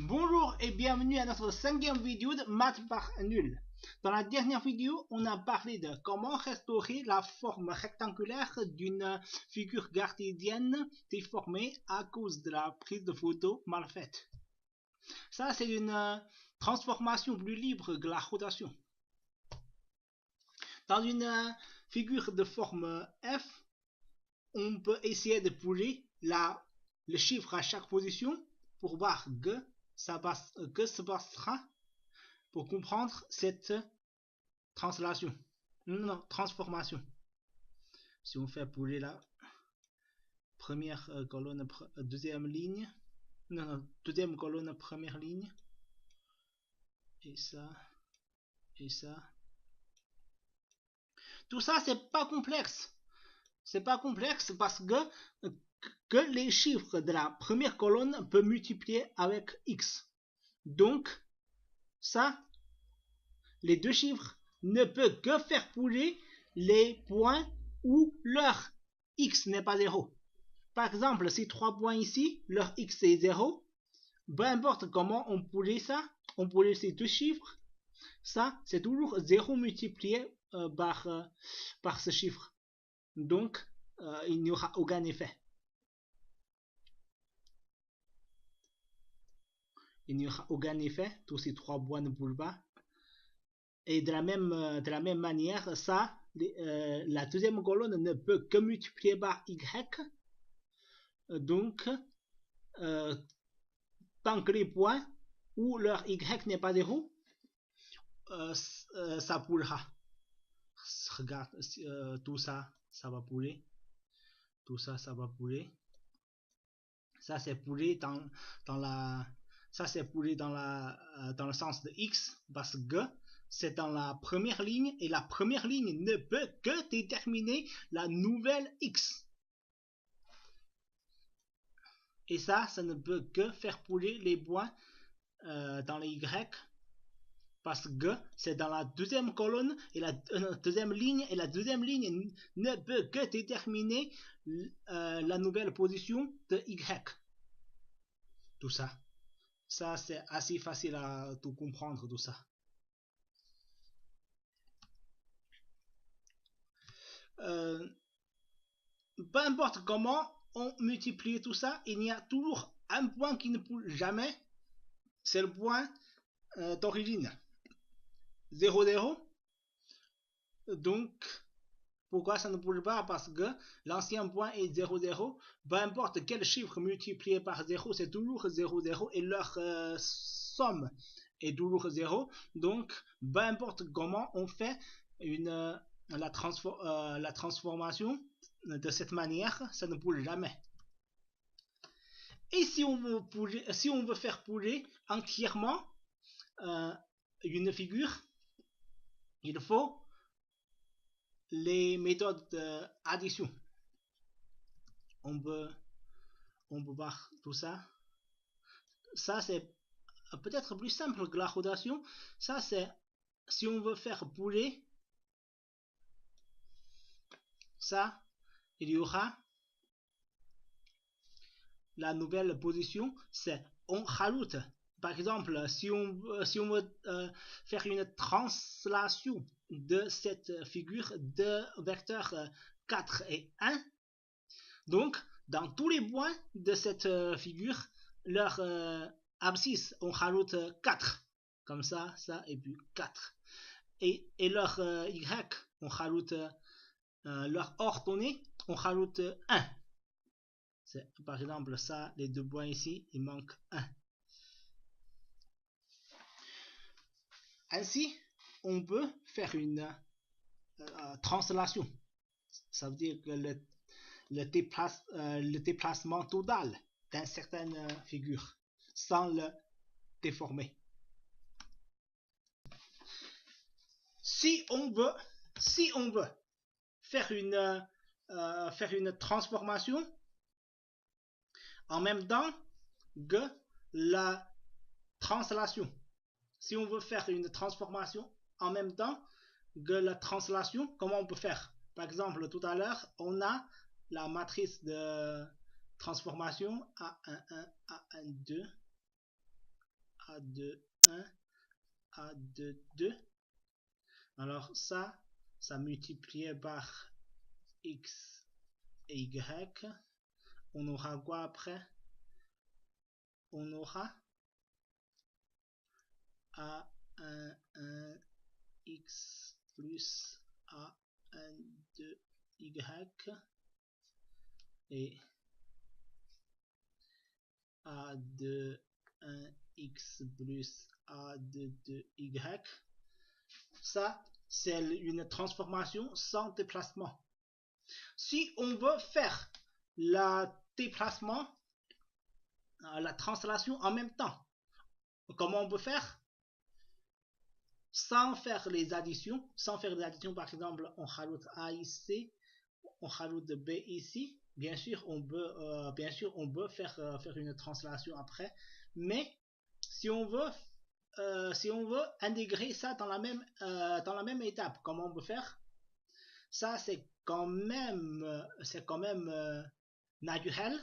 Bonjour et bienvenue à notre 5e vidéo de maths par nul. Dans la dernière vidéo, on a parlé de comment restaurer la forme rectangulaire d'une figure cartésienne déformée à cause de la prise de photo mal faite. Ça, c'est une transformation plus libre que la rotation. Dans une figure de forme F, on peut essayer de bouger le chiffre à chaque position pour voir que se passera pour comprendre cette translation. Non, transformation. Si on fait bouger la première colonne, deuxième ligne, deuxième colonne, première ligne, et ça, et ça. Tout ça, c'est pas complexe. C'est pas complexe parce que les chiffres de la première colonne peuvent multiplier avec x. Donc, ça, les deux chiffres ne peuvent que faire bouger les points où leur x n'est pas 0. Par exemple, ces 3 points ici, leur x est 0. Peu importe comment on bouge ça, on bouge ces deux chiffres, ça, c'est toujours 0 multiplié par ce chiffre. Donc, il n'y aura aucun effet. Il n'y aura aucun effet, tous ces 3 points ne bougent pas. Et de la même manière, ça, la deuxième colonne ne peut que multiplier par y. Donc, tant que les points où leur y n'est pas 0, ça bougera. Regarde, tout ça, ça va bouger. Tout ça, ça va bouger. Ça, c'est bouger dans le sens de x parce que c'est dans la première ligne et la première ligne ne peut que déterminer la nouvelle x. Et ça ne peut que faire bouger les points dans les y parce que c'est dans la deuxième colonne et la deuxième ligne et la deuxième ligne ne peut que déterminer la nouvelle position de y. Tout ça. Ça, c'est assez facile à tout comprendre, tout ça. Peu importe comment on multiplie tout ça, il y a toujours un point qui ne bouge jamais. C'est le point d'origine. 0, 0. Donc, pourquoi ça ne bouge pas? Parce que l'ancien point est 0, 0. Peu importe quel chiffre multiplié par 0, c'est toujours 0, 0. Et leur somme est toujours 0. Donc, peu importe comment on fait la transformation de cette manière, ça ne bouge jamais. Et si on veut faire bouger entièrement une figure, il faut les méthodes d'addition. On peut voir tout ça. Ça, c'est peut-être plus simple que la rotation. Ça, c'est si on veut faire bouger ça, il y aura la nouvelle position, c'est on rajoute. Par exemple, si on veut faire une translation de cette figure de vecteurs 4 et 1, donc dans tous les points de cette figure, leur abscisse, on rajoute 4. Comme ça, et puis 4. Et leur y, on rajoute leur ordonnée, on rajoute 1. Par exemple, ça, les deux points ici, il manque 1. Ainsi, on peut faire une translation. Ça veut dire que le déplacement total d'une certaine figure sans le déformer. Si on veut faire une transformation en même temps que la translation. Si on veut faire une transformation en même temps que la translation, comment on peut faire? Par exemple, tout à l'heure, on a la matrice de transformation A11, A12, A2, 1, A2, 2. Alors ça multiplié par X et Y. On aura quoi après? On aura A1, 1, X plus A1, 2, Y. Et A2, 1, X plus A2, 2, Y. Ça, c'est une transformation sans déplacement. Si on veut faire la déplacement, la translation en même temps, comment on peut faire? Sans faire les additions, par exemple, on rajoute A ici, on rajoute B ici. Bien sûr, on peut faire une translation après, mais si on veut intégrer ça dans la même étape, comment on peut faire? Ça, c'est quand même naturel,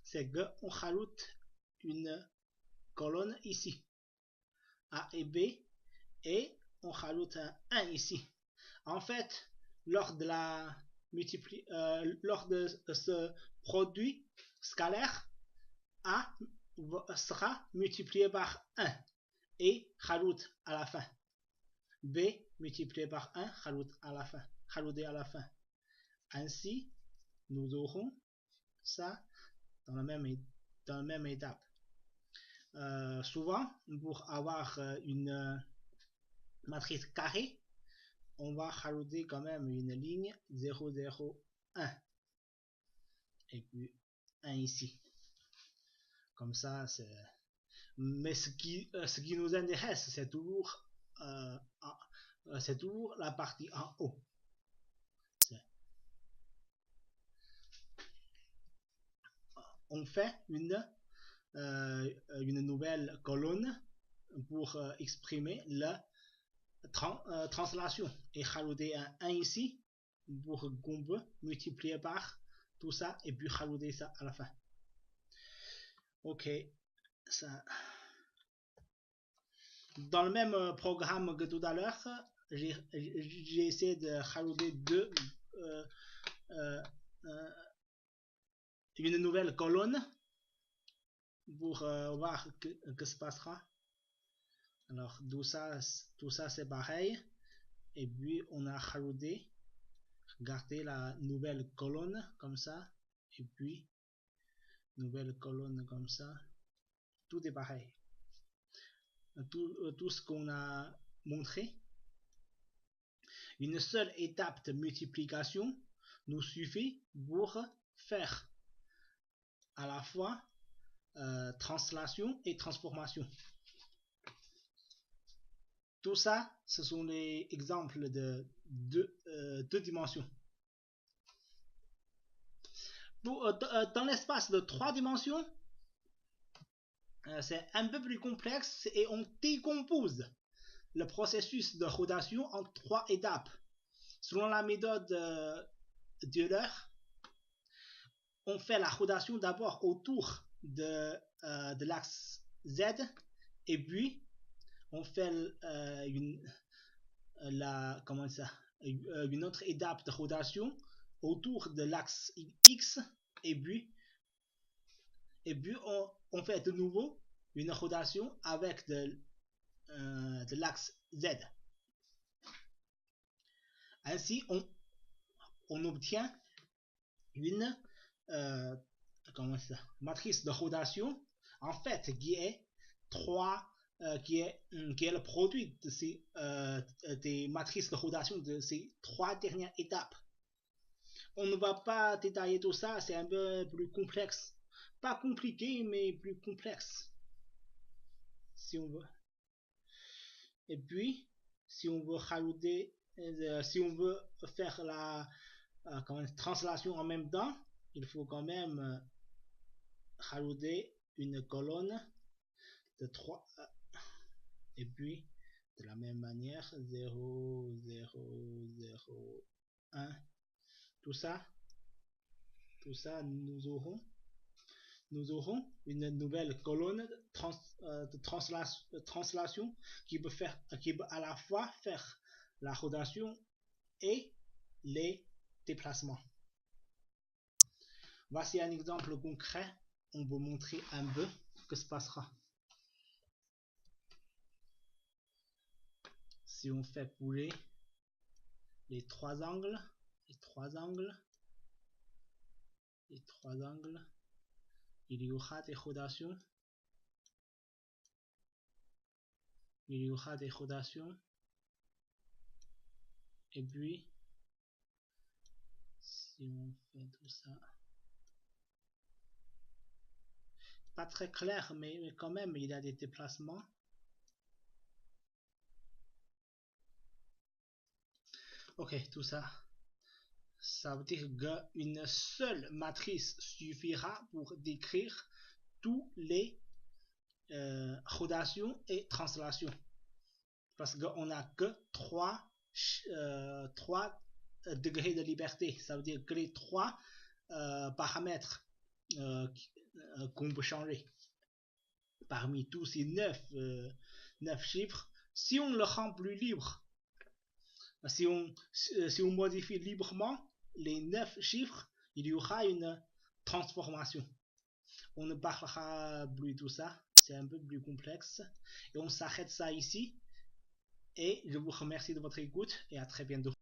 c'est qu'on rajoute une colonne ici, A et B, et on rajoute un 1 ici. En fait, lors de ce produit scalaire, A sera multiplié par 1 et rajoute à la fin. B multiplié par 1 rajouté à la fin. Ainsi, nous aurons ça dans la même étape. Souvent, pour avoir une matrice carrée, on va rajouter quand même une ligne 0, 0, 1. Et puis 1 ici. Comme ça, c'est... Mais ce qui nous intéresse, c'est toujours la partie en haut. On fait une nouvelle colonne pour exprimer la translation et rajouter un 1 ici pour qu'on peut multiplier par tout ça et puis rajouter ça à la fin. Ok, ça. Dans le même programme que tout à l'heure, j'ai essayé de rajouter une nouvelle colonne pour voir que se passera. Alors tout ça c'est pareil. Et puis on a rajouté, regardez la nouvelle colonne comme ça. Et puis nouvelle colonne comme ça. Tout est pareil. Tout ce qu'on a montré. Une seule étape de multiplication nous suffit pour faire à la fois translation et transformation. Tout ça, ce sont les exemples de deux dimensions. Dans l'espace de 3 dimensions, c'est un peu plus complexe et on décompose le processus de rotation en 3 étapes. Selon la méthode d'Euler, on fait la rotation d'abord autour de l'axe Z et puis on fait une autre étape de rotation autour de l'axe X et puis on fait de nouveau une rotation avec de l'axe Z. Ainsi, on obtient une matrice de rotation en fait qui est le produit de des matrices de rotation de ces 3 dernières étapes. On ne va pas détailler tout ça, c'est un peu plus complexe. Pas compliqué, mais plus complexe. Si on veut. Et puis, si on veut rajouter, si on veut faire la translation en même temps, il faut quand même rajouter une colonne de 3 et puis de la même manière 0, 0, 0, 1. Tout ça nous aurons nous aurons une nouvelle colonne de translation qui peut à la fois faire la rotation et les déplacements. Voici un exemple concret. On va montrer un peu ce que se passera. Si on fait bouger les trois angles, il y aura des rotations. Et puis, si on fait tout ça, pas très clair, mais quand même, il y a des déplacements. Ok, tout ça, ça veut dire qu'une seule matrice suffira pour décrire tous les rotations et translations. Parce qu'on n'a que 3 degrés de liberté. Ça veut dire que les 3 paramètres qu'on peut changer parmi tous ces 9 chiffres, si on le rend plus libre, si on modifie librement les 9 chiffres, il y aura une transformation. On ne parlera plus de tout ça, c'est un peu plus complexe. Et on s'arrête ça ici. Et je vous remercie de votre écoute et à très bientôt.